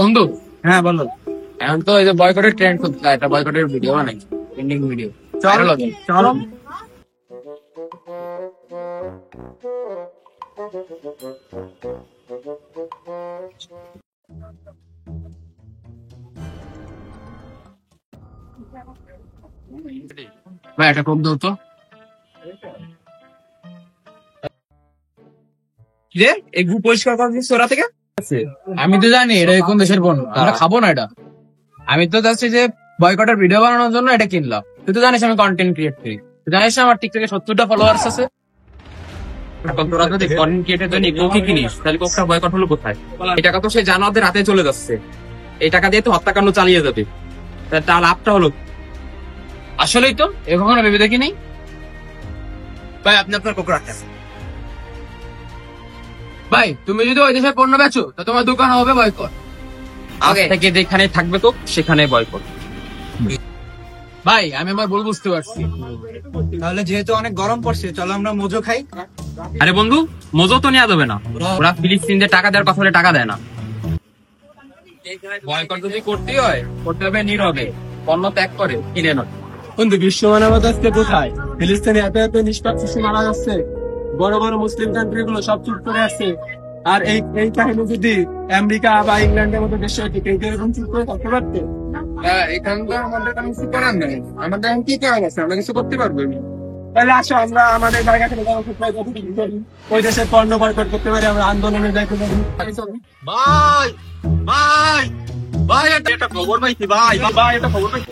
বন্ধু, হ্যাঁ বলো। এখন তো এই যে বয়কটের ট্রেন্ড করতে একটা বয়কটের ভিডিও বানাই, ট্রেন্ডিং ভিডিও। চলো চলো। ভাই একটা কোপ দাও তো। কিরে এই গ্রুপ পরিষ্কার করা দিচ্ছিস ওরা থেকে? আমি তো জানি এটা কোন দেশের পণ্য, আমরা খাবো না এটা। আমি তো যাচ্ছি যে বয়কটের ভিডিও বানানোর জন্য এটা কিনলাম। তুই তো জানিস আমি কন্টেন্ট ক্রিয়েট করি, তুই জানিস না আমার টিকটকে 70টা ফলোয়ার্স আছে। তোরা যদি কন্টেন্ট ক্রিয়েটের জন্য কোকি কিনিস তাহলে কোকটা বয়কট হলো কোথায়? এই টাকা তো সেই জানোয়ারদের হাতে চলে যাচ্ছে, এই টাকা দিয়ে তো হত্যাকাণ্ড চালিয়ে যাবে, তার লাভটা হলো আসলেই তো এ কখনো ভেবে দেখি নেই। ভাই আপনি আপনার কোক রাখেন। ভাই তুমি যদি ওই দেশের পণ্য বেচো তো তোমার দোকান হবে বয়কট। আগে থেকে যেখানে থাকবে তো সেখানে বয়কট। ভাই আমি আমার ভুল বুঝতে পারছি। তাহলে যেহেতু অনেক গরম পড়ছে চলো আমরা মোজো খাই। আরে বন্ধু, মজা তো নেওয়া যাবে না, ওরা ফিলিস্তিনদের টাকা দেওয়ার কথা বলে টাকা দেয় না। বয়কট যদি করতেই হয় করতে হবে নীরবে, পণ্য ত্যাগ করে কিনে নয়। বন্ধু বিশ্ব মানবতা আজকে কোথায়? ফিলিস্তিনে এত এত নিষ্পাপ শিশু মারা যাচ্ছে, বড় বড় মুসলিম কান্ট্রি গুলো সব চুপ করে আছে। আর এই এই কাহিনী যদি আমেরিকা বা ইংল্যান্ডের মতো দেশে হতো কেউ এরকম চুপ করে থাকতে পারতো? এখানে তো আমাদের কিছু করার নেই, আমাদের এখন কি করার আছে, আমরা কিছু করতে পারবো না। তাহলে আসো আমরা আমাদের জায়গা থেকে ওই দেশের পণ্য বয়কট করতে পারি, আমরা আন্দোলনের দায়িত্ব পারি। ভাই ভাই ভাই একটা খবর পাইছি ভাই, ভাই একটা খবর পাইছি।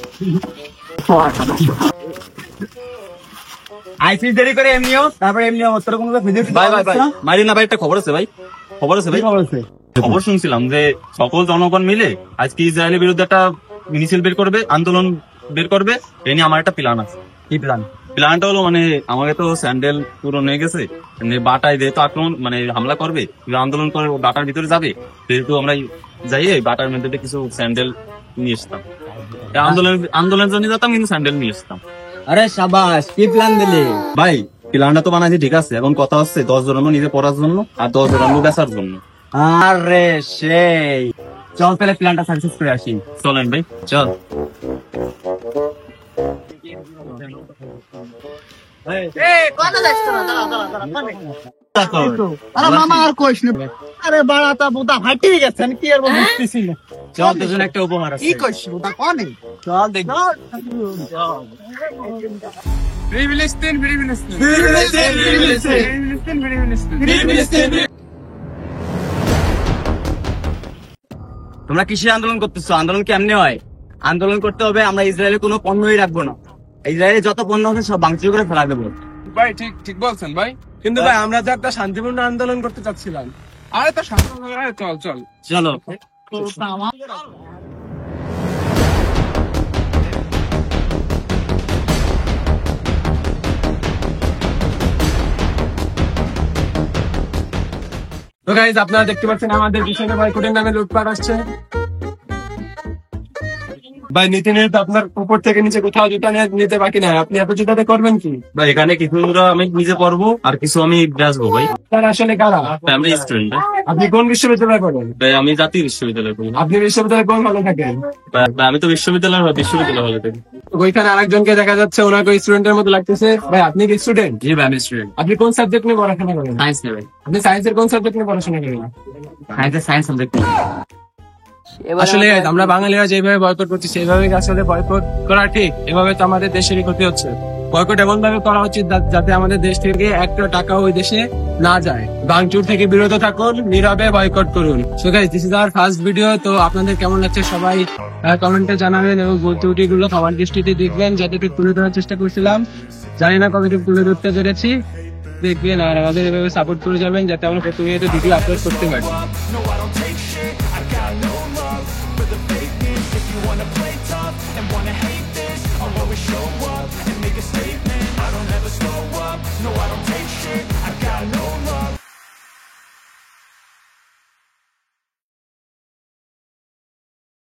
আইসিস দেরি করে এমনিও, তারপরে এমনিও তোর কোনো ভিডিও ভাই ভাই ভাই মারি না ভাই, একটা খবর আছে ভাই, খবর আছে ভাই, খবর আছে। খবর শুনছিলাম যে সকল জনগণ মিলে আজকে ইসরায়েলের বিরুদ্ধে একটা মিছিল বের করবে, আন্দোলন বের করবে। এ নিয়ে আমার একটা প্ল্যান আছে। কি প্ল্যান? প্ল্যানটা হলো মানে আমাকে তো স্যান্ডেল পুরো নিয়ে গেছে, বাটায় যেহেতু আক্রমণ মানে হামলা করবে, আন্দোলন করে বাটার ভিতরে যাবে, যেহেতু আমরা যাইয়ে বাটার মধ্যে কিছু স্যান্ডেল নিয়ে আসতাম, আন্দোলনের জন্য যেতাম কিন্তু স্যান্ডেল নিয়ে আসতাম। আরে সাবাস, কি প্ল্যান দিলি ভাই? প্ল্যানটা তো বানাইছি ঠিক আছে, এখন কথা হচ্ছে 10 জনের নিজে পড়ার জন্য আর 10 জনের বেচার জন্য। আরে সেই চল তাহলে প্ল্যানটা সাকসেস করে আসি। চলেন ভাই চল। মামা আর কইস না, আরে বাড়াটা বোদা ফাটিয়ে গেছে, আমি কি আর বুঝতেছি না। চল তোর একটা উপহার আছে। কি কইস বোদা কোনে? চল দেখ। ফ্রি ফিলিস্তিন, ফ্রি ফিলিস্তিন, ফ্রি ফিলিস্তিন, ফ্রি ফিলিস্তিন, ফ্রি ফিলিস্তিন, ফ্রি ফিলিস্তিন। তোমরা কিসের আন্দোলন করতেছো? আন্দোলন কেমনে হয়? আন্দোলন করতে হবে, আমরা ইসরায়েলের কোনো পণ্যই রাখবো না, ইসরায়েলের যত পণ্য আছে সব ভাঙচুর করে ফেলা দেবো। ভাই ঠিক ঠিক বলছেন ভাই, কিন্তু ভাই আমরা তো একটা শান্তিপূর্ণ আন্দোলন করতে চাচ্ছিলাম। আরে তো শান্তিপূর্ণ, চল চল চলো। তো গাইজ আপনারা দেখতে পাচ্ছেন আমাদের পিছনে বয়কটের নামে লুটপাট আসছে। ভাই নীতি নিয়ে তো আপনার উপর থেকে নিচে কোথাও জুতা নিতে বাকি নাই, আপনি এত জুতাতে করবেন কি? ভাই এখানে কিছু আমি নিজে পড়বো আর কিছু আমি বেচবো ভাই। তার আসলে কারা? Family student. আপনি কোন বিশ্ববিদ্যালয়ে পড়েন? ভাই আমি জাতীয় বিশ্ববিদ্যালয়ে পড়ি। আপনি বিশ্ববিদ্যালয়ে কোন হলে থাকেন? ভাই আমি তো বিশ্ববিদ্যালয় হলে থাকি। ওইখানে আরেকজনকে দেখা যাচ্ছে, ওনাকে স্টুডেন্টের মতো লাগতেছে। ভাই আপনি কি স্টুডেন্ট? জি ভাই আমি স্টুডেন্ট। আপনি কোন সাবজেক্ট নিয়ে পড়াশোনা করেন? সায়েন্স নেবেন? আপনি সায়েন্সের কোন সাবজেক্ট নিয়ে পড়াশোনা করেন? Science subject. আসলে আমরা বাঙালিরা যেভাবে বয়কট করছি সেইভাবে আসলে বয়কট করা ঠিক, এভাবে তো আমাদের দেশেরই ক্ষতি হচ্ছে। বয়কট এমন ভাবে করা উচিত যাতে আমাদের দেশ থেকে একটা টাকা ওই দেশে না যায়। ভাঙচুর থেকে বিরত থাকুন, নীরবে বয়কট করুন। So guys, this is our first video. তো আপনাদের কেমন লাগছে সবাই কমেন্টে জানাবেন এবং ভুল ত্রুটিগুলো সবার দৃষ্টিতে দেখবেন, যতটুকু তুলে ধরার চেষ্টা করছিলাম। জানি না কতটুকু তুলে ধরতে পেরেছি, দেখবেন আর আমাদের এভাবে সাপোর্ট করে যাবেন যাতে আমরা প্রতিনিয়ত ভিডিও আপলোড করতে পারি।